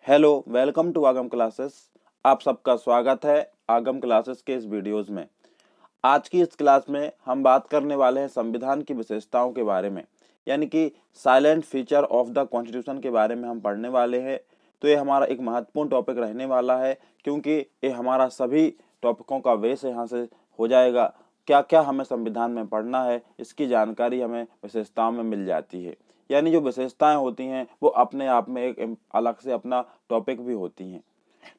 Hello, welcome to आगम classes. आप सबका स्वागत है आगम क्लासेस के इस वीडियोस में। आज की इस क्लास में हम बात करने वाले हैं संविधान की विशेषताओं के बारे में, यानी कि silent feature of the constitution के बारे में हम पढ़ने वाले हैं। तो ये हमारा एक महत्वपूर्ण टॉपिक रहने वाला है, क्योंकि ये हमारा सभी टॉपिकों का बेस यहाँ से हो जाएगा। क्या क्या हमें संविधान में पढ़ना है, इसकी जानकारी हमें विशेषताओं में मिल जाती है। यानी जो विशेषताएं होती हैं वो अपने आप में एक अलग से अपना टॉपिक भी होती हैं।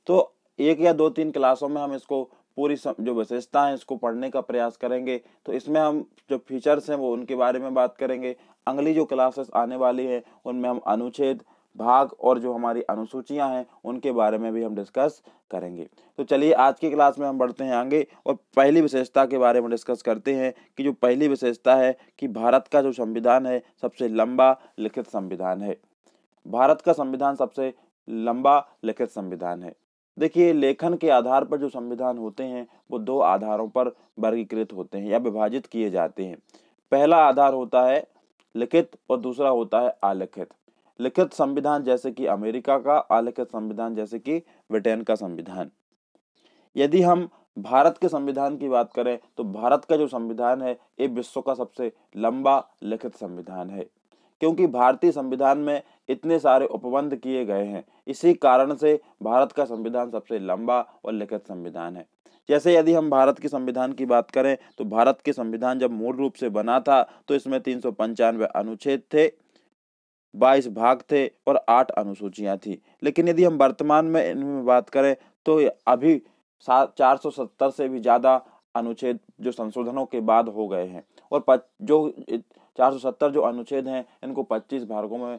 तो एक या दो तीन क्लासों में हम इसको पूरी जो विशेषता है इसको पढ़ने का प्रयास करेंगे। तो इसमें हम जो फीचर्स हैं वो उनके बारे में बात करेंगे। अगली जो क्लासेस आने वाली है उनमें हम अनुच्छेद, भाग और जो हमारी अनुसूचियां हैं उनके बारे में भी हम डिस्कस करेंगे। तो चलिए आज की क्लास में हम बढ़ते हैं आगे और पहली विशेषता के बारे में डिस्कस करते हैं कि जो पहली विशेषता है कि भारत का जो संविधान है सबसे लंबा लिखित संविधान है। भारत का संविधान सबसे लंबा लिखित संविधान है। देखिए, लेखन के आधार पर जो संविधान होते हैं वो दो आधारों पर वर्गीकृत होते हैं या विभाजित किए जाते हैं। पहला आधार होता है लिखित और दूसरा होता है अलिखित। लिखित संविधान जैसे कि अमेरिका का, अलिखित संविधान जैसे कि ब्रिटेन का संविधान। यदि हम भारत के संविधान की बात करें तो भारत का जो संविधान है ये विश्व का सबसे लंबा लिखित संविधान है, क्योंकि भारतीय संविधान में इतने सारे उपबंध किए गए हैं। इसी कारण से भारत का संविधान सबसे लंबा और लिखित संविधान है। जैसे यदि हम भारत के संविधान की बात करें तो भारत के संविधान जब मूल रूप से बना था तो इसमें 395 अनुच्छेद थे, 22 भाग थे और 8 अनुसूचियां थी। लेकिन यदि हम वर्तमान में इनमें बात करें तो ये अभी 470 से भी ज्यादा अनुच्छेद जो संशोधनों के बाद हो गए हैं और जो 470 जो अनुच्छेद हैं इनको 25 भागों में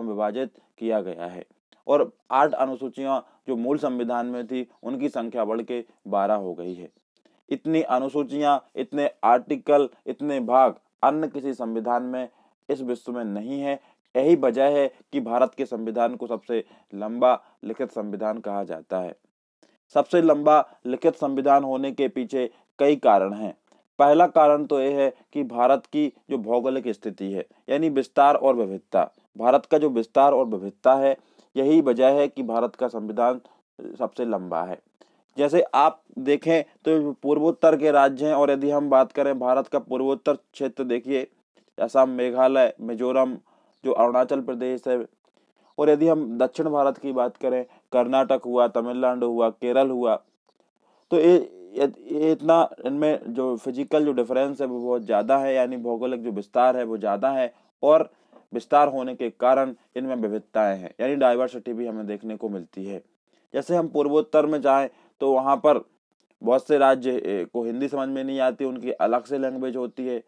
विभाजित किया गया है और 8 अनुसूचियां जो मूल संविधान में थी उनकी संख्या बढ़ के 12 हो गई है। इतनी अनुसूचियां, इतने आर्टिकल, इतने भाग अन्य किसी संविधान में इस विश्व में नहीं है। यही वजह है कि भारत के संविधान को सबसे लंबा लिखित संविधान कहा जाता है। सबसे लंबा लिखित संविधान होने के पीछे कई कारण हैं। पहला कारण तो यह है कि भारत की जो भौगोलिक स्थिति है, यानी विस्तार और विविधता। भारत का जो विस्तार और विविधता है, यही वजह है कि भारत का संविधान सबसे लंबा है। जैसे आप देखें तो पूर्वोत्तर के राज्य हैं और यदि हम बात करें भारत का पूर्वोत्तर क्षेत्र, देखिए असम, मेघालय, मिजोरम, जो अरुणाचल प्रदेश है। और यदि हम दक्षिण भारत की बात करें, कर्नाटक हुआ, तमिलनाडु हुआ, केरल हुआ, तो ये इतना इनमें जो फिजिकल जो डिफरेंस है वो बहुत ज़्यादा है, यानी भौगोलिक जो विस्तार है वो ज़्यादा है और विस्तार होने के कारण इनमें विविधताएं हैं, यानी डाइवर्सिटी भी हमें देखने को मिलती है। जैसे हम पूर्वोत्तर में जाएं तो वहाँ पर बहुत से राज्य को हिंदी समझ में नहीं आती, उनकी अलग से लैंग्वेज होती है,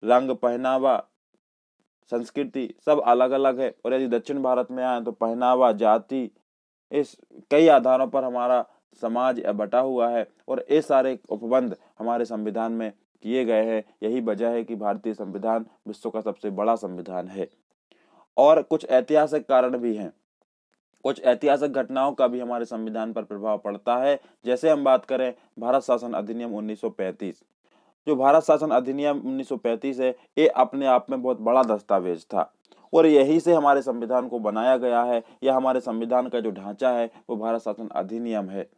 रंग, पहनावा, संस्कृति सब अलग अलग है। और यदि दक्षिण भारत में आए तो पहनावा, जाति, इस कई आधारों पर हमारा समाज बटा हुआ है और ये सारे उपबंध हमारे संविधान में किए गए हैं। यही वजह है कि भारतीय संविधान विश्व का सबसे बड़ा संविधान है। और कुछ ऐतिहासिक कारण भी हैं, कुछ ऐतिहासिक घटनाओं का भी हमारे संविधान पर प्रभाव पड़ता है। जैसे हम बात करें भारत शासन अधिनियम 1935, जो भारत शासन अधिनियम 1935 है, ये अपने आप में बहुत बड़ा दस्तावेज था और यही से हमारे संविधान को बनाया गया है, या हमारे संविधान का जो ढांचा है वो भारत शासन अधिनियम है।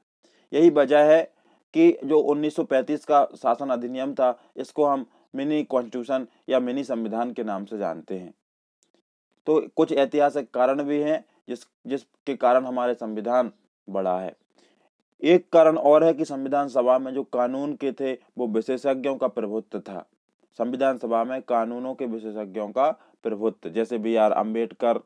यही वजह है कि जो 1935 का शासन अधिनियम था इसको हम मिनी कॉन्स्टिट्यूशन या मिनी संविधान के नाम से जानते हैं। तो कुछ ऐतिहासिक कारण भी हैं जिसके कारण हमारे संविधान बड़ा है। एक कारण और है कि संविधान सभा में जो कानून के थे वो विशेषज्ञों का प्रभुत्व था। संविधान सभा में कानूनों के विशेषज्ञों का प्रभुत्व, जैसे B.R. अम्बेडकर,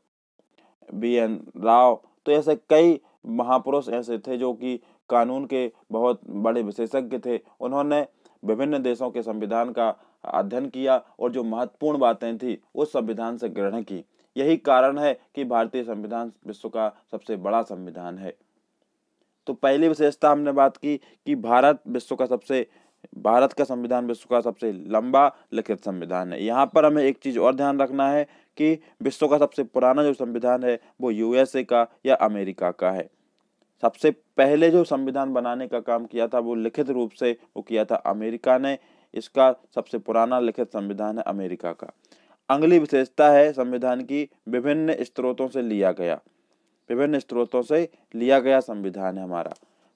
B.N. राव, तो ऐसे कई महापुरुष ऐसे थे जो कि कानून के बहुत बड़े विशेषज्ञ थे। उन्होंने विभिन्न देशों के संविधान का अध्ययन किया और जो महत्वपूर्ण बातें थी उस संविधान से ग्रहण की। यही कारण है कि भारतीय संविधान विश्व का सबसे बड़ा संविधान है। तो पहली विशेषता हमने बात की कि भारत का संविधान विश्व का सबसे लंबा लिखित संविधान है। यहाँ पर हमें एक चीज और ध्यान रखना है कि विश्व का सबसे पुराना जो संविधान है वो USA का या अमेरिका का है। सबसे पहले जो संविधान बनाने का काम किया था वो लिखित रूप से वो किया था अमेरिका ने। इसका सबसे पुराना लिखित संविधान है अमेरिका का। अगली विशेषता है संविधान की विभिन्न स्रोतों से लिया गया। विभिन्न स्रोतों से लिया गया संविधान है हमारा।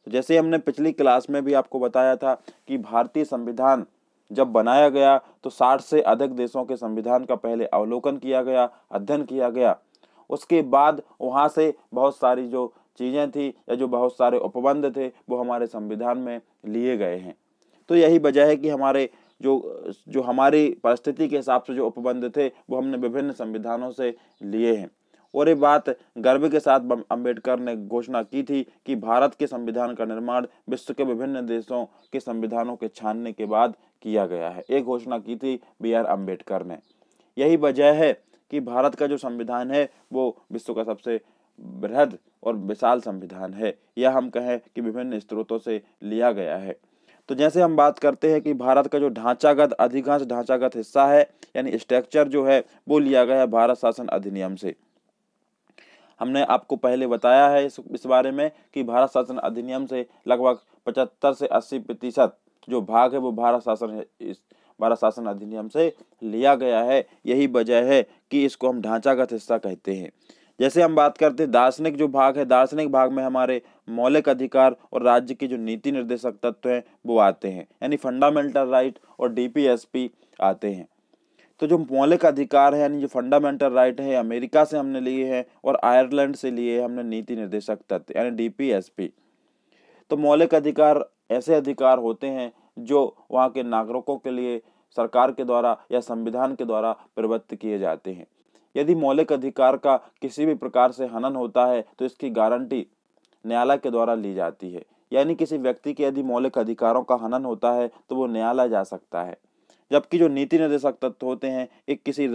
तो जैसे हमने पिछली क्लास में भी आपको बताया था कि भारतीय संविधान जब बनाया गया तो 60 से अधिक देशों के संविधान का पहले अवलोकन किया गया, अध्ययन किया गया। उसके बाद वहाँ से बहुत सारी जो चीज़ें थी या जो बहुत सारे उपबंध थे वो हमारे संविधान में लिए गए हैं। तो यही वजह है कि हमारे जो हमारी परिस्थिति के हिसाब से जो उपबंध थे वो हमने विभिन्न संविधानों से लिए हैं। और ये बात गर्व के साथ अंबेडकर ने घोषणा की थी कि भारत के संविधान का निर्माण विश्व के विभिन्न देशों के संविधानों के छानने के बाद किया गया है। एक घोषणा की थी B.R. अम्बेडकर ने। यही वजह है कि भारत का जो संविधान है वो विश्व का सबसे बृहद और विशाल संविधान है, या हम कहें कि विभिन्न स्रोतों से लिया गया है। तो जैसे हम बात करते हैं कि भारत का जो अधिकांश ढांचागत हिस्सा है यानी स्ट्रक्चर जो है वो लिया गया है भारत शासन अधिनियम से। हमने आपको पहले बताया है इस बारे में कि भारत शासन अधिनियम से लगभग 75 से 80% जो भाग है वो भारत शासन अधिनियम से लिया गया है। यही वजह है कि इसको हम ढांचागत हिस्सा कहते हैं। जैसे हम बात करते हैं दार्शनिक जो भाग है, दार्शनिक भाग में हमारे मौलिक अधिकार और राज्य की जो नीति निर्देशक तत्व हैं वो आते हैं, यानी फंडामेंटल राइट और DPSP आते हैं। तो जो मौलिक अधिकार है यानी जो फंडामेंटल राइट है अमेरिका से हमने लिए हैं और आयरलैंड से लिए हमने नीति निर्देशक तत्व यानी DPSP। तो मौलिक अधिकार ऐसे अधिकार होते हैं जो वहाँ के नागरिकों के लिए सरकार के द्वारा या संविधान के द्वारा प्रदत्त किए जाते हैं। यदि मौलिक अधिकार का किसी भी प्रकार से हनन होता है तो इसकी गारंटी न्यायालय के द्वारा ली जाती है, यानी किसी व्यक्ति के यदि मौलिक अधिकारों का हनन होता है तो वो न्यायालय जा सकता है। जबकि जो नीति निर्देशक तत्व होते हैं एक किसी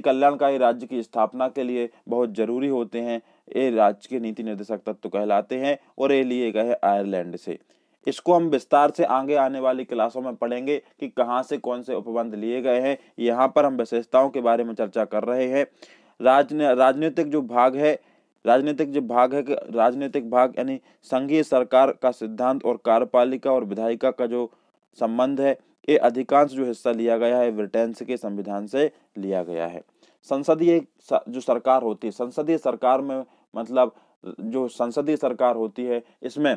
कल्याणकारी राज्य की स्थापना के लिए बहुत जरूरी होते हैं। ये राज्य के नीति निर्देशक तत्व कहलाते हैं और ये लिए गए हैं आयरलैंड से। इसको हम विस्तार से आगे आने वाली क्लासों में पढ़ेंगे कि कहाँ से कौन से उपबंध लिए गए हैं। यहाँ पर हम विशेषताओं के बारे में चर्चा कर रहे हैं। राजनीतिक भाग यानी संघीय सरकार का सिद्धांत और कार्यपालिका और विधायिका का जो संबंध है, ये अधिकांश जो हिस्सा लिया गया है ब्रिटेन के संविधान से लिया गया है। संसदीय जो सरकार होती है, संसदीय सरकार में मतलब जो संसदीय सरकार होती है इसमें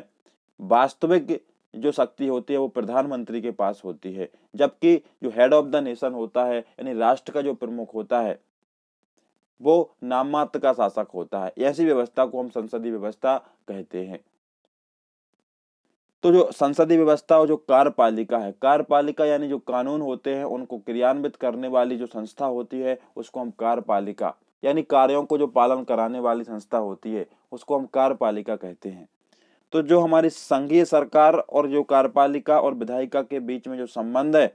वास्तविक जो शक्ति होती है वो प्रधानमंत्री के पास होती है, जबकि जो हेड ऑफ द नेशन होता है यानी राष्ट्र का जो प्रमुख होता है वो नाम मात्र का शासक होता है। ऐसी व्यवस्था को हम संसदीय व्यवस्था कहते हैं। तो जो संसदीय व्यवस्था और जो कार्यपालिका है, कार्यपालिका यानी जो कानून होते हैं उनको क्रियान्वित करने वाली जो संस्था होती है उसको हम कार्यपालिका यानी कार्यों को जो पालन कराने वाली संस्था होती है उसको हम कार्यपालिका कहते हैं। तो जो हमारी संघीय सरकार और जो कार्यपालिका और विधायिका के बीच में जो संबंध है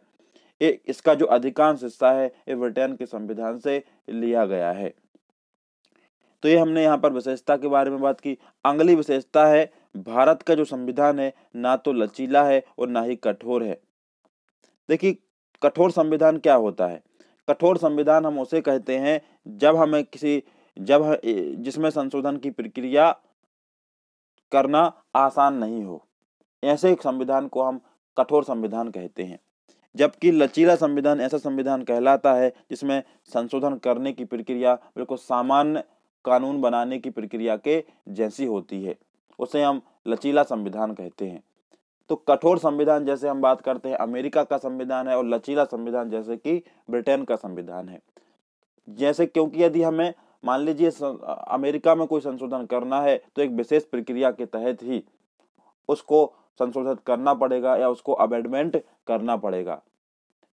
इसका जो अधिकांश हिस्सा है ये ब्रिटेन के संविधान से लिया गया है। तो ये हमने यहाँ पर विशेषता के बारे में बात की। अगली विशेषता है भारत का जो संविधान है ना तो लचीला है और ना ही कठोर है। देखिए कठोर संविधान क्या होता है? कठोर संविधान हम उसे कहते हैं जिसमें संशोधन की प्रक्रिया करना आसान नहीं हो, ऐसे एक संविधान को हम कठोर संविधान कहते हैं। जबकि लचीला संविधान ऐसा संविधान कहलाता है जिसमें संशोधन करने की प्रक्रिया बिल्कुल सामान्य कानून बनाने की प्रक्रिया के जैसी होती है, उसे हम लचीला संविधान कहते हैं। तो कठोर संविधान जैसे हम बात करते हैं अमेरिका का संविधान है और लचीला संविधान जैसे कि ब्रिटेन का संविधान है। जैसे क्योंकि यदि हमें मान लीजिए अमेरिका में कोई संशोधन करना है तो एक विशेष प्रक्रिया के तहत ही उसको संशोधित करना पड़ेगा या उसको अमेंडमेंट करना पड़ेगा।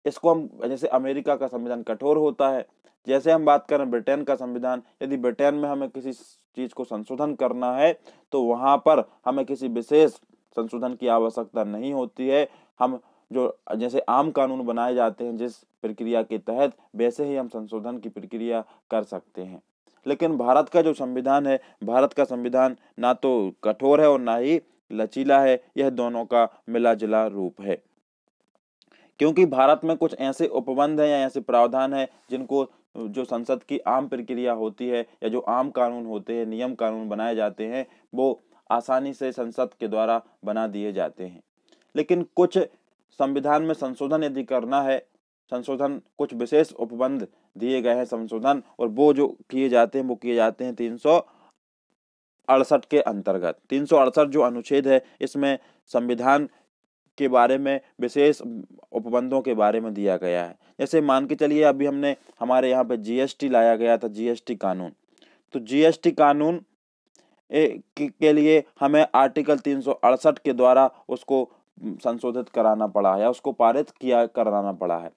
इसको हम जैसे अमेरिका का संविधान कठोर होता है। जैसे हम बात करें ब्रिटेन का संविधान, यदि ब्रिटेन में हमें किसी चीज को संशोधन करना है तो वहां पर हमें किसी विशेष संशोधन की आवश्यकता नहीं होती है। हम जो जैसे आम कानून बनाए जाते हैं जिस प्रक्रिया के तहत, वैसे ही हम संशोधन की प्रक्रिया कर सकते हैं। लेकिन भारत का जो संविधान है, भारत का संविधान ना तो कठोर है और ना ही लचीला है, यह दोनों का मिला जुला रूप है। क्योंकि भारत में कुछ ऐसे उपबंध हैं या ऐसे प्रावधान हैं जिनको जो संसद की आम प्रक्रिया होती है या जो आम कानून होते हैं, नियम कानून बनाए जाते हैं, वो आसानी से संसद के द्वारा बना दिए जाते हैं। लेकिन कुछ संविधान में संशोधन यदि करना है, संशोधन, कुछ विशेष उपबंध दिए गए हैं संशोधन, और वो जो किए जाते हैं वो किए जाते हैं 368 के अंतर्गत। 368 जो अनुच्छेद है इसमें संविधान के बारे में विशेष उपबंधों के बारे में दिया गया है। जैसे मान के चलिए अभी हमने हमारे यहाँ पे जीएसटी लाया गया था, जीएसटी कानून। तो जीएसटी कानून के लिए हमें आर्टिकल 368 के द्वारा उसको संशोधित कराना पड़ा है या उसको पारित कराना पड़ा है।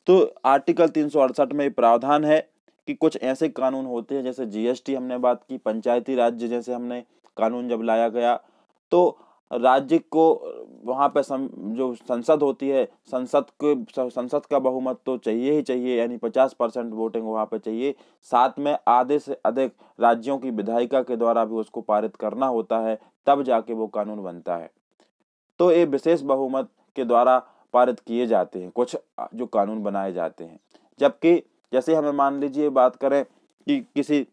तो आर्टिकल 368 में प्रावधान है कि कुछ ऐसे कानून होते हैं, जैसे जीएसटी हमने बात की, पंचायती राज्य जैसे हमने कानून जब लाया गया तो राज्य को वहाँ पे जो संसद होती है, संसद का बहुमत तो चाहिए ही चाहिए, यानी 50% वोटिंग वहाँ पे चाहिए। साथ में आधे से अधिक राज्यों की विधायिका के द्वारा भी उसको पारित करना होता है, तब जाके वो कानून बनता है। तो ये विशेष बहुमत के द्वारा पारित किए जाते हैं कुछ जो कानून बनाए जाते हैं। जबकि जैसे हमें मान लीजिए बात करें कि किसी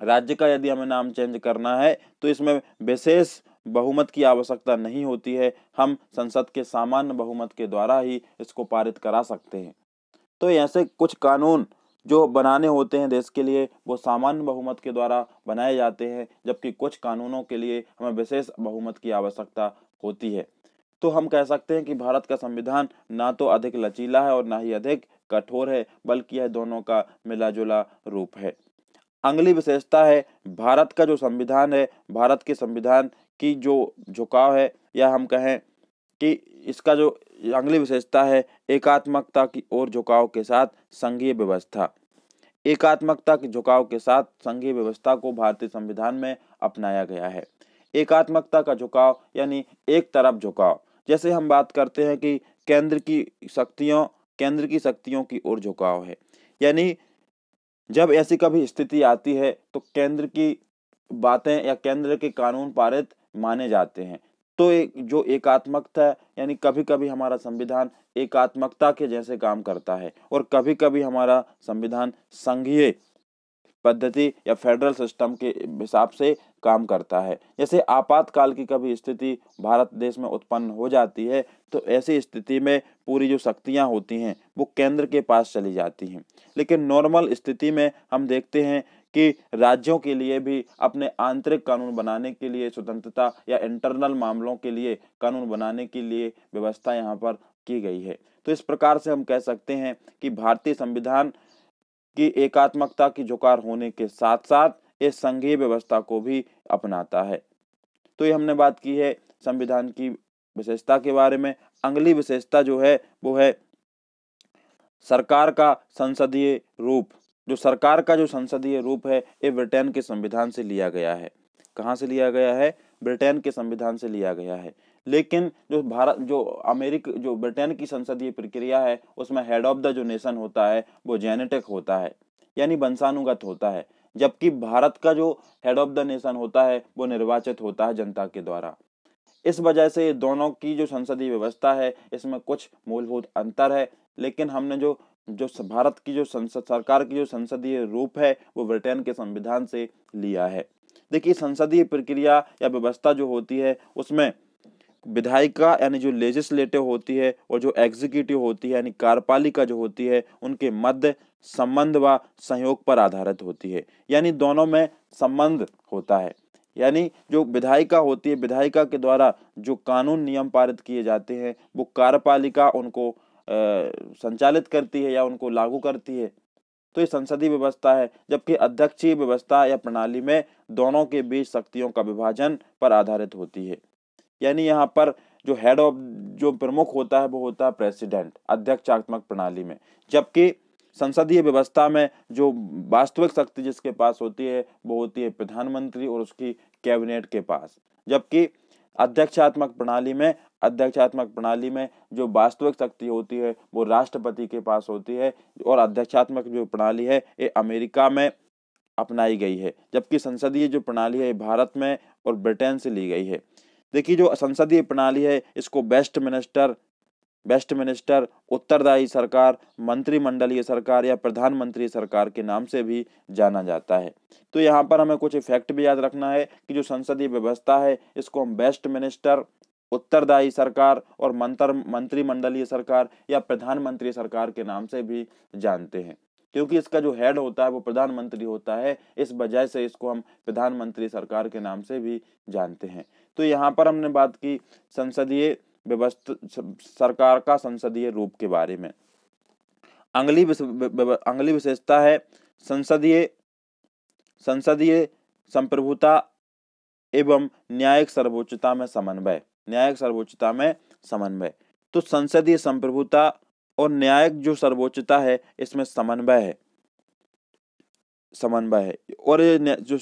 राज्य का यदि हमें नाम चेंज करना है तो इसमें विशेष बहुमत की आवश्यकता नहीं होती है, हम संसद के सामान्य बहुमत के द्वारा ही इसको पारित करा सकते हैं। तो ऐसे कुछ कानून जो बनाने होते हैं देश के लिए वो सामान्य बहुमत के द्वारा बनाए जाते हैं, जबकि कुछ कानूनों के लिए हमें विशेष बहुमत की आवश्यकता होती है। तो हम कह सकते हैं कि भारत का संविधान ना तो अधिक लचीला है और ना ही अधिक कठोर है, बल्कि यह दोनों का मिला जुला रूप है। अगली विशेषता है भारत का जो संविधान है, भारत के संविधान की जो झुकाव है, या हम कहें कि इसका जो अगली विशेषता है एकात्मकता की ओर झुकाव के साथ संघीय व्यवस्था। एकात्मकता के झुकाव के साथ संघीय व्यवस्था को भारतीय संविधान में अपनाया गया है। एकात्मकता का झुकाव यानी एक तरफ झुकाव। जैसे हम बात करते हैं कि केंद्र की शक्तियों की ओर झुकाव है, यानी जब ऐसी कभी स्थिति आती है तो केंद्र की बातें या केंद्र के कानून पारित माने जाते हैं। तो जो एकात्मकता है, यानी कभी कभी हमारा संविधान एकात्मकता के जैसे काम करता है और कभी कभी हमारा संविधान संघीय पद्धति या फेडरल सिस्टम के हिसाब से काम करता है। जैसे आपातकाल की कभी स्थिति भारत देश में उत्पन्न हो जाती है तो ऐसी स्थिति में पूरी जो शक्तियां होती हैं वो केंद्र के पास चली जाती हैं। लेकिन नॉर्मल स्थिति में हम देखते हैं कि राज्यों के लिए भी अपने आंतरिक कानून बनाने के लिए स्वतंत्रता या इंटरनल मामलों के लिए कानून बनाने के लिए व्यवस्था यहाँ पर की गई है। तो इस प्रकार से हम कह सकते हैं कि भारतीय संविधान की एकात्मकता की झुकाव होने के साथ साथ इस संघीय व्यवस्था को भी अपनाता है। तो ये हमने बात की है संविधान की विशेषता के बारे में। अगली विशेषता जो है वो है सरकार का संसदीय रूप। जो सरकार का जो संसदीय रूप है ये ब्रिटेन के संविधान से लिया गया है। कहाँ से लिया गया है? ब्रिटेन के संविधान से लिया गया है। लेकिन जो ब्रिटेन की संसदीय प्रक्रिया है उसमें हेड ऑफ द जो नेशन होता है वो जेनेटिक होता है, यानी वंशानुगत होता है, जबकि भारत का जो हेड ऑफ द नेशन होता है वो निर्वाचित होता है जनता के द्वारा। इस वजह से दोनों की जो संसदीय व्यवस्था है इसमें कुछ मूलभूत अंतर है। लेकिन हमने जो भारत की जो सरकार की जो संसदीय रूप है वो ब्रिटेन के संविधान से लिया है। देखिए संसदीय प्रक्रिया या व्यवस्था जो होती है उसमें विधायिका यानी जो लेजिस्लेटिव होती है और जो एग्जीक्यूटिव होती है यानी कार्यपालिका जो होती है उनके मध्य संबंध व सहयोग पर आधारित होती है, यानी दोनों में संबंध होता है। यानी जो विधायिका होती है, विधायिका के द्वारा जो कानून नियम पारित किए जाते हैं वो कार्यपालिका उनको संचालित करती है या उनको लागू करती है। तो ये संसदीय व्यवस्था है। जबकि अध्यक्षीय व्यवस्था या प्रणाली में दोनों के बीच शक्तियों का विभाजन पर आधारित होती है, यानी यहाँ पर जो हेड ऑफ जो प्रमुख होता है वो होता है प्रेसिडेंट अध्यक्षात्मक प्रणाली में। जबकि संसदीय व्यवस्था में जो वास्तविक शक्ति जिसके पास होती है वो होती है प्रधानमंत्री और उसकी कैबिनेट के पास। जबकि अध्यक्षात्मक प्रणाली में जो वास्तविक शक्ति होती है वो राष्ट्रपति के पास होती है, और अध्यक्षात्मक जो प्रणाली है ये अमेरिका में अपनाई गई है, जबकि संसदीय जो प्रणाली है भारत में और ब्रिटेन से ली गई है। देखिए जो संसदीय प्रणाली है इसको वेस्टमिनिस्टर, उत्तरदायी सरकार, मंत्रिमंडलीय सरकार या प्रधानमंत्री सरकार के नाम से भी जाना जाता है। तो यहाँ पर हमें कुछ इफेक्ट भी याद रखना है कि जो संसदीय व्यवस्था है इसको हम वेस्टमिनिस्टर उत्तरदायी सरकार और मंत्रिमंडलीय सरकार या प्रधानमंत्री सरकार के नाम से भी जानते हैं, क्योंकि इसका जो हेड होता है वो प्रधानमंत्री होता है। इस वजह से इसको हम प्रधानमंत्री सरकार के नाम से भी जानते हैं। तो यहाँ पर हमने बात की संसदीय व्यवस्था, सरकार का संसदीय रूप के बारे में। अगली विशेषता है संसदीय संप्रभुता एवं न्यायिक सर्वोच्चता में समन्वय। न्यायिक सर्वोच्चता में समन्वय, तो संसदीय संप्रभुता और न्यायिक जो सर्वोच्चता है इसमें समन्वय है। और जो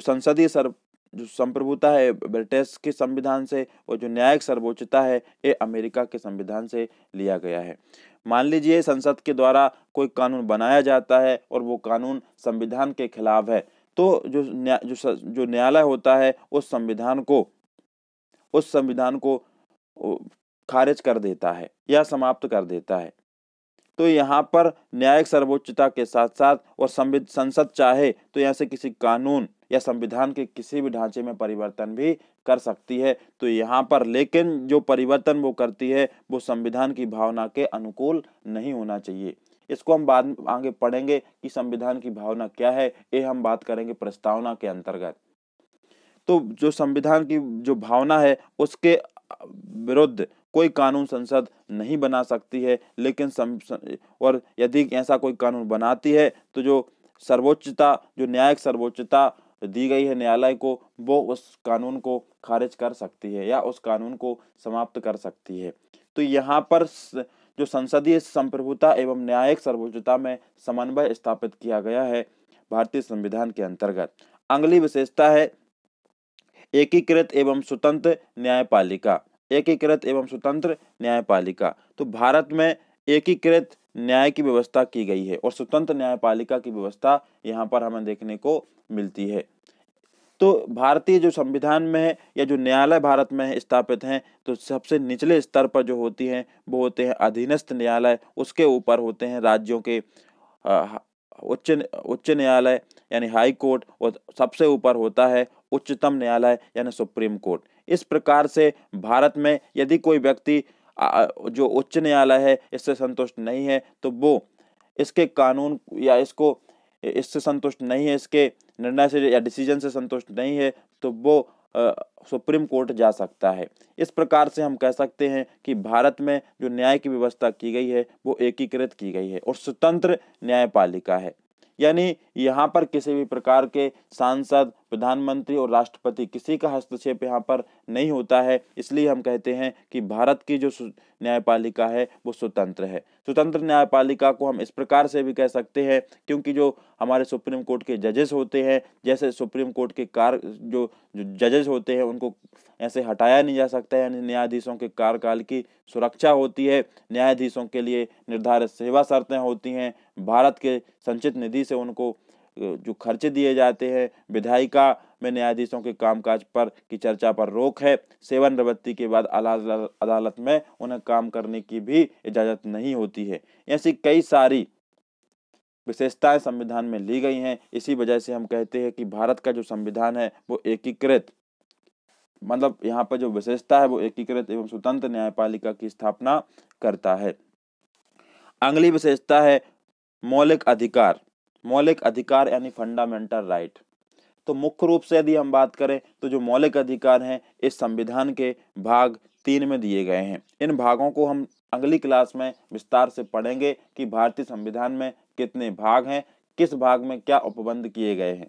संसदीय जो संप्रभुता है ब्रिटिश के संविधान से, और जो न्यायिक सर्वोच्चता है ये अमेरिका के संविधान से लिया गया है। मान लीजिए संसद के द्वारा कोई कानून बनाया जाता है और वो कानून संविधान के खिलाफ है, तो जो न्यायालय होता है उस संविधान को खारिज कर देता है या समाप्त कर देता है। तो यहाँ पर न्यायिक सर्वोच्चता के साथ साथ और संसद चाहे तो यहाँ से किसी कानून या संविधान के किसी भी ढांचे में परिवर्तन भी कर सकती है। तो यहाँ पर लेकिन जो परिवर्तन वो करती है वो संविधान की भावना के अनुकूल नहीं होना चाहिए। इसको हम बाद में आगे पढ़ेंगे कि संविधान की भावना क्या है, ये हम बात करेंगे प्रस्तावना के अंतर्गत। तो जो संविधान की जो भावना है उसके विरुद्ध कोई कानून संसद नहीं बना सकती है, लेकिन और यदि ऐसा कोई कानून बनाती है तो जो न्यायिक सर्वोच्चता दी गई है न्यायालय को, वो उस कानून को खारिज कर सकती है या उस कानून को समाप्त कर सकती है। तो यहाँ पर जो संसदीय संप्रभुता एवं न्यायिक सर्वोच्चता में समन्वय स्थापित किया गया है भारतीय संविधान के अंतर्गत। अगली विशेषता है एकीकृत एवं स्वतंत्र न्यायपालिका। एकीकृत एवं स्वतंत्र न्यायपालिका, तो भारत में एकीकृत न्याय की व्यवस्था की गई है और स्वतंत्र न्यायपालिका की व्यवस्था यहाँ पर हमें देखने को मिलती है। तो भारतीय जो संविधान में है या जो न्यायालय भारत में स्थापित हैं, तो सबसे निचले स्तर पर जो होती हैं वो होते हैं अधीनस्थ न्यायालय, उसके ऊपर होते हैं राज्यों के उच्च न्यायालय यानी हाई कोर्ट, और सबसे ऊपर होता है उच्चतम न्यायालय यानी सुप्रीम कोर्ट। इस प्रकार से भारत में यदि कोई व्यक्ति जो उच्च न्यायालय है इससे संतुष्ट नहीं है तो वो इसके कानून या इससे संतुष्ट नहीं है, इसके निर्णय से या डिसीजन से संतुष्ट नहीं है, तो वो सुप्रीम कोर्ट जा सकता है। इस प्रकार से हम कह सकते हैं कि भारत में जो न्याय की व्यवस्था की गई है वो एकीकृत की गई है और स्वतंत्र न्यायपालिका है। यानी यहाँ पर किसी भी प्रकार के सांसद, प्रधानमंत्री और राष्ट्रपति किसी का हस्तक्षेप यहाँ पर नहीं होता है। इसलिए हम कहते हैं कि भारत की जो न्यायपालिका है वो स्वतंत्र है। स्वतंत्र न्यायपालिका को हम इस प्रकार से भी कह सकते हैं क्योंकि जो हमारे सुप्रीम कोर्ट के जजेस होते हैं, जैसे सुप्रीम कोर्ट के जो जजेस होते हैं उनको ऐसे हटाया नहीं जा सकता है, यानी न्यायाधीशों के कार्यकाल की सुरक्षा होती है। न्यायाधीशों के लिए निर्धारित सेवा शर्तें होती हैं। भारत के संचित निधि से उनको जो खर्चे दिए जाते हैं। विधायिका में न्यायाधीशों के कामकाज पर की चर्चा पर रोक है। सेवानिवृत्ति के बाद अदालत में उन्हें काम करने की भी इजाजत नहीं होती है। ऐसी कई सारी विशेषताएं संविधान में ली गई हैं। इसी वजह से हम कहते हैं कि भारत का जो संविधान है वो एकीकृत, मतलब यहाँ पर जो विशेषता है वो एकीकृत एवं स्वतंत्र न्यायपालिका की स्थापना करता है। अगली विशेषता है मौलिक अधिकार। मौलिक अधिकार यानी फंडामेंटल राइट। तो मुख्य रूप से यदि हम बात करें तो जो मौलिक अधिकार हैं इस संविधान के भाग 3 में दिए गए हैं। इन भागों को हम अगली क्लास में विस्तार से पढ़ेंगे कि भारतीय संविधान में कितने भाग हैं, किस भाग में क्या उपबंध किए गए हैं।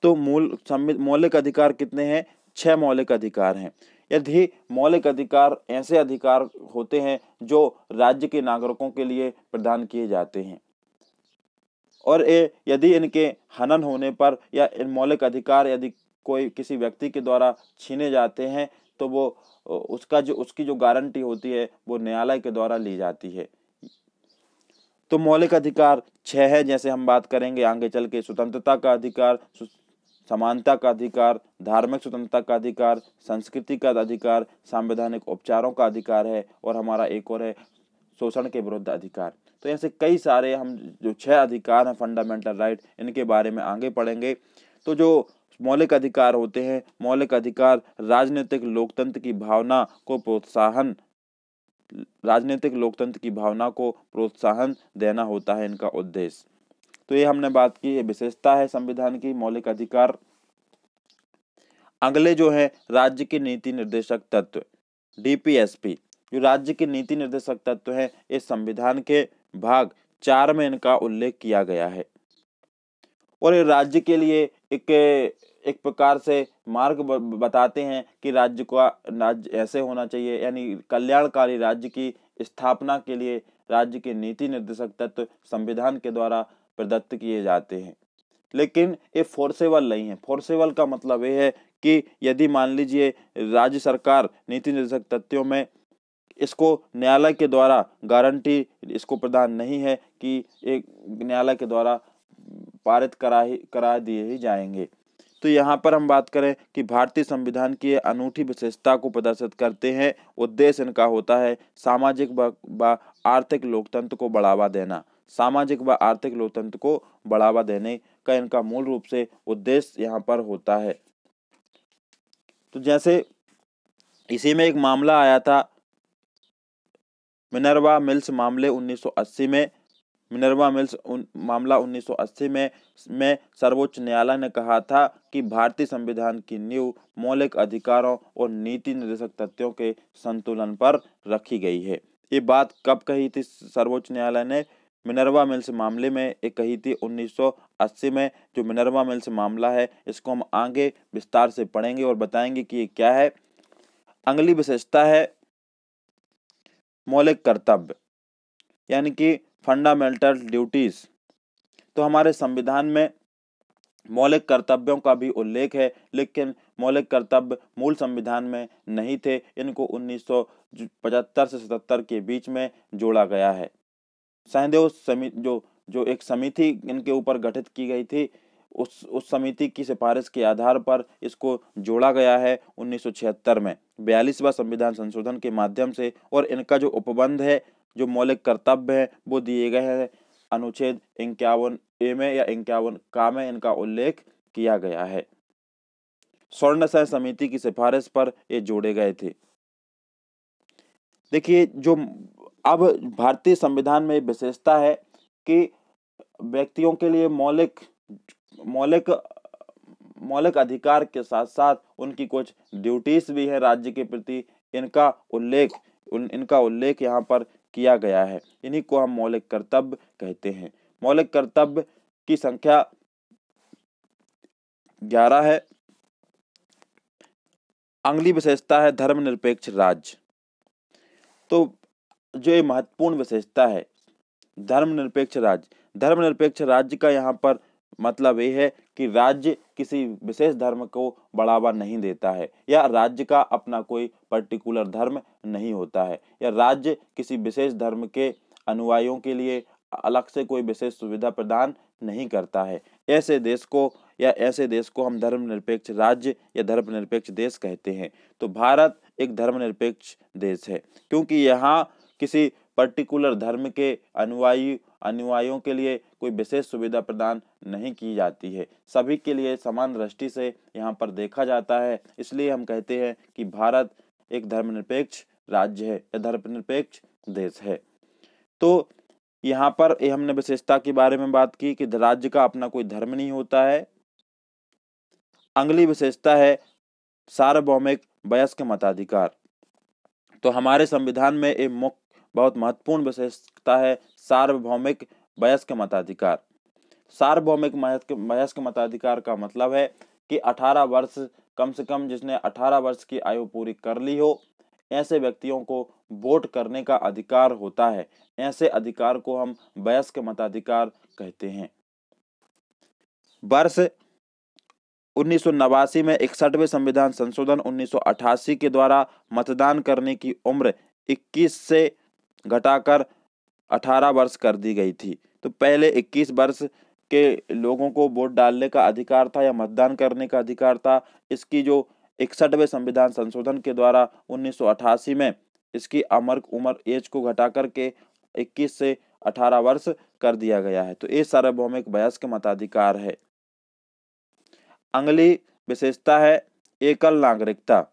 तो मौलिक अधिकार कितने हैं? 6 मौलिक अधिकार हैं। यदि मौलिक अधिकार ऐसे अधिकार होते हैं जो राज्य के नागरिकों के लिए प्रदान किए जाते हैं और यदि इनके हनन होने पर या इन मौलिक अधिकार यदि कोई किसी व्यक्ति के द्वारा छीने जाते हैं तो वो उसकी जो गारंटी होती है वो न्यायालय के द्वारा ली जाती है। तो मौलिक अधिकार 6 है, जैसे हम बात करेंगे आगे चल के। स्वतंत्रता का अधिकार, समानता का अधिकार, धार्मिक स्वतंत्रता का अधिकार, संस्कृति का अधिकार, संवैधानिक उपचारों का अधिकार है और हमारा एक और है शोषण के विरुद्ध अधिकार। तो ऐसे कई सारे हम जो 6 अधिकार हैं फंडामेंटल राइट, इनके बारे में आगे पढ़ेंगे। तो जो मौलिक अधिकार होते हैं। मौलिक अधिकार राजनीतिक लोकतंत्र की भावना को प्रोत्साहन देना होता है इनका उद्देश्य। तो ये हमने बात की, ये विशेषता है संविधान की, मौलिक अधिकार। अगले जो है राज्य के नीति निर्देशक तत्व, डीपीएसपी, जो राज्य के नीति निर्देशक तत्व है, इस संविधान के भाग 4 में इनका उल्लेख किया गया है और ये राज्य के लिए एक प्रकार से मार्ग बताते हैं कि राज्य ऐसे होना चाहिए, यानी कल्याणकारी राज्य की स्थापना के लिए राज्य के नीति निर्देशक तत्व संविधान के द्वारा प्रदत्त किए जाते हैं। लेकिन ये फोर्सेबल नहीं है। फोर्सेबल का मतलब ये है कि यदि मान लीजिए राज्य सरकार नीति निर्देशक तत्वों में इसको न्यायालय के द्वारा गारंटी इसको प्रदान नहीं है कि एक न्यायालय के द्वारा पारित करा दिए ही जाएंगे। तो यहाँ पर हम बात करें कि भारतीय संविधान की अनूठी विशेषता को प्रदर्शित करते हैं। उद्देश्य इनका होता है सामाजिक व आर्थिक लोकतंत्र को बढ़ावा देना। सामाजिक व आर्थिक लोकतंत्र को बढ़ावा देने का इनका मूल रूप से उद्देश्य यहाँ पर होता है। तो जैसे इसी में एक मामला आया था मिनर्वा मिल्स मामले 1980 में। मिनर्वा मिल्स मामला 1980 में सर्वोच्च न्यायालय ने कहा था कि भारतीय संविधान की नींव मौलिक अधिकारों और नीति निर्देशक तथ्यों के संतुलन पर रखी गई है। ये बात कब कही थी सर्वोच्च न्यायालय ने? मिनर्वा मिल्स मामले में एक कही थी 1980 में। जो मिनर्वा मिल्स मामला है इसको हम आगे विस्तार से पढ़ेंगे और बताएंगे कि ये क्या है। अगली विशेषता है मौलिक कर्तव्य, यानी कि फंडामेंटल ड्यूटीज। तो हमारे संविधान में मौलिक कर्तव्यों का भी उल्लेख है, लेकिन मौलिक कर्तव्य मूल संविधान में नहीं थे। इनको 1975 से 77 के बीच में जोड़ा गया है। सहदेव समिति जो एक समिति इनके ऊपर गठित की गई थी, उस समिति की सिफारिश के आधार पर इसको जोड़ा गया है 1976 में 42वां संविधान संशोधन के माध्यम से। और इनका जो उपबंध है, जो मौलिक कर्तव्य है, वो दिए गए हैं अनुच्छेद 51A में या 51 में इनका उल्लेख किया गया है। स्वर्णसह समिति की सिफारिश पर ये जोड़े गए थे। देखिए, जो अब भारतीय संविधान में विशेषता है कि व्यक्तियों के लिए मौलिक अधिकार के साथ साथ उनकी कुछ ड्यूटीज भी है राज्य के प्रति। इनका उल्लेख यहाँ पर किया गया है। इन्हीं को हम मौलिक कर्तव्य कहते हैं। मौलिक कर्तव्य की संख्या 11 है। अगली विशेषता है धर्मनिरपेक्ष राज्य। तो जो ये महत्वपूर्ण विशेषता है धर्मनिरपेक्ष राज्य। धर्मनिरपेक्ष राज्य का यहाँ पर मतलब ये है कि राज्य किसी विशेष धर्म को बढ़ावा नहीं देता है, या राज्य का अपना कोई पर्टिकुलर धर्म नहीं होता है, या राज्य किसी विशेष धर्म के अनुयायियों के लिए अलग से कोई विशेष सुविधा प्रदान नहीं करता है। ऐसे देश को हम धर्मनिरपेक्ष राज्य या धर्मनिरपेक्ष देश कहते हैं। तो भारत एक धर्मनिरपेक्ष देश है, क्योंकि यहाँ किसी पर्टिकुलर धर्म के अनुयायियों के लिए कोई विशेष सुविधा प्रदान नहीं की जाती है। सभी के लिए समान दृष्टि से यहाँ पर देखा जाता है। इसलिए हम कहते हैं कि भारत एक धर्मनिरपेक्ष राज्य है या धर्मनिरपेक्ष देश है। तो यहाँ पर हमने विशेषता के बारे में बात की कि राज्य का अपना कोई धर्म नहीं होता है। अगली विशेषता है सार्वभौमिक वयस्क मताधिकार। तो हमारे संविधान में एक बहुत महत्वपूर्ण विशेषता है सार्वभौमिक वयस्क मताधिकार। सार्वभौमिक वयस्क मताधिकार का मतलब है कि 18 वर्ष, कम से कम जिसने 18 वर्ष की आयु पूरी कर ली हो, ऐसे व्यक्तियों को वोट करने का अधिकार होता है। ऐसे अधिकार को हम वयस्क मताधिकार कहते हैं। वर्ष 1989 में 61वें संविधान संशोधन 1988 के द्वारा मतदान करने की उम्र 21 से घटाकर 18 वर्ष कर दी गई थी। तो पहले 21 वर्ष के लोगों को वोट डालने का अधिकार था या मतदान करने का अधिकार था। इसकी जो 61वें संविधान संशोधन के द्वारा 1988 में इसकी उम्र एज को घटा करके 21 से 18 वर्ष कर दिया गया है। तो ये सार्वभौमिक वयस्क मताधिकार है। अगली विशेषता है एकल नागरिकता।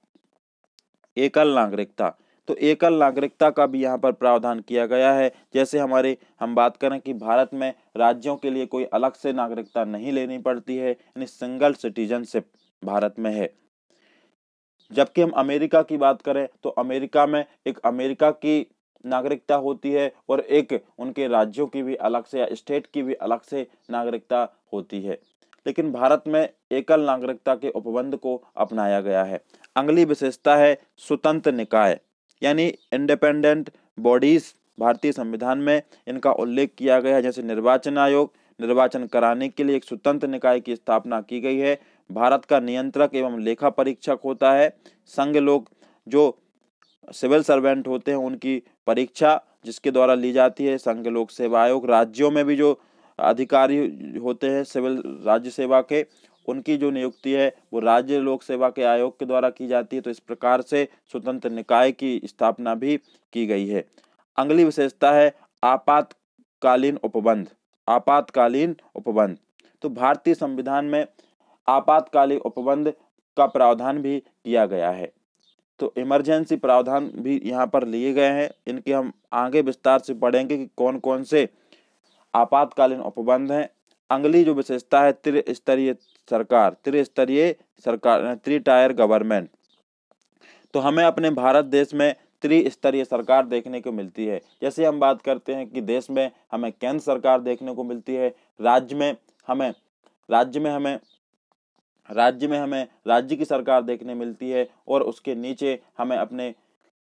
एकल नागरिकता, तो एकल नागरिकता का भी यहाँ पर प्रावधान किया गया है। जैसे हम बात करें कि भारत में राज्यों के लिए कोई अलग से नागरिकता नहीं लेनी पड़ती है, यानी सिंगल सिटीजनशिप भारत में है। जबकि हम अमेरिका की बात करें तो अमेरिका में एक अमेरिका की नागरिकता होती है और एक उनके राज्यों की भी अलग से या स्टेट की भी अलग से नागरिकता होती है। लेकिन भारत में एकल नागरिकता के उपबंध को अपनाया गया है। अगली विशेषता है स्वतंत्र निकाय, यानी इंडिपेंडेंट बॉडीज। भारतीय संविधान में इनका उल्लेख किया गया है। जैसे निर्वाचन आयोग, निर्वाचन कराने के लिए एक स्वतंत्र निकाय की स्थापना की गई है। भारत का नियंत्रक एवं लेखा परीक्षक होता है। संघ लोग जो सिविल सर्वेंट होते हैं उनकी परीक्षा जिसके द्वारा ली जाती है संघ लोक सेवा आयोग। राज्यों में भी जो अधिकारी होते हैं सिविल राज्य सेवा के, उनकी जो नियुक्ति है वो राज्य लोक सेवा के आयोग के द्वारा की जाती है। तो इस प्रकार से स्वतंत्र निकाय की स्थापना भी की गई है। अगली विशेषता है आपातकालीन उपबंध। आपातकालीन उपबंध, तो भारतीय संविधान में आपातकालीन उपबंध का प्रावधान भी किया गया है। तो इमरजेंसी प्रावधान भी यहाँ पर लिए गए हैं। इनके हम आगे विस्तार से पढ़ेंगे कि कौन कौन से आपातकालीन उपबंध हैं। अगली जो विशेषता है त्रिस्तरीय सरकार। त्रिस्तरीय सरकार, 3 टायर गवर्नमेंट। तो हमें अपने भारत देश में त्रिस्तरीय सरकार देखने को मिलती है। जैसे हम बात करते हैं कि देश में हमें केंद्र सरकार देखने को मिलती है, राज्य में हमें राज्य की सरकार देखने मिलती है और उसके नीचे हमें अपने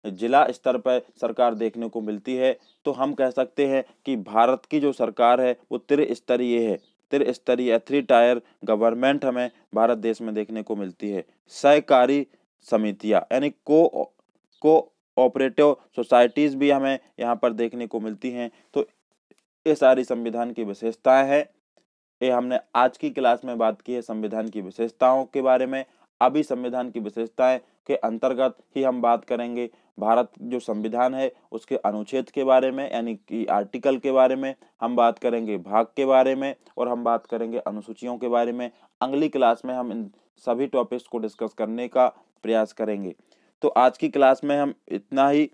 जिला स्तर पर सरकार देखने को मिलती है। तो हम कह सकते हैं कि भारत की जो सरकार है वो त्रिस्तरीय है। त्रिस्तरीय 3 टायर गवर्नमेंट हमें भारत देश में देखने को मिलती है। सहकारी समितियां यानी कोऑपरेटिव सोसाइटीज भी हमें यहाँ पर देखने को मिलती हैं। तो ये सारी संविधान की विशेषताएं हैं। ये हमने आज की क्लास में बात की है संविधान की विशेषताओं के बारे में। अभी संविधान की विशेषताएं के अंतर्गत ही हम बात करेंगे भारत जो संविधान है उसके अनुच्छेद के बारे में, यानी कि आर्टिकल के बारे में हम बात करेंगे, भाग के बारे में, और हम बात करेंगे अनुसूचियों के बारे में। अगली क्लास में हम इन सभी टॉपिक्स को डिस्कस करने का प्रयास करेंगे। तो आज की क्लास में हम इतना ही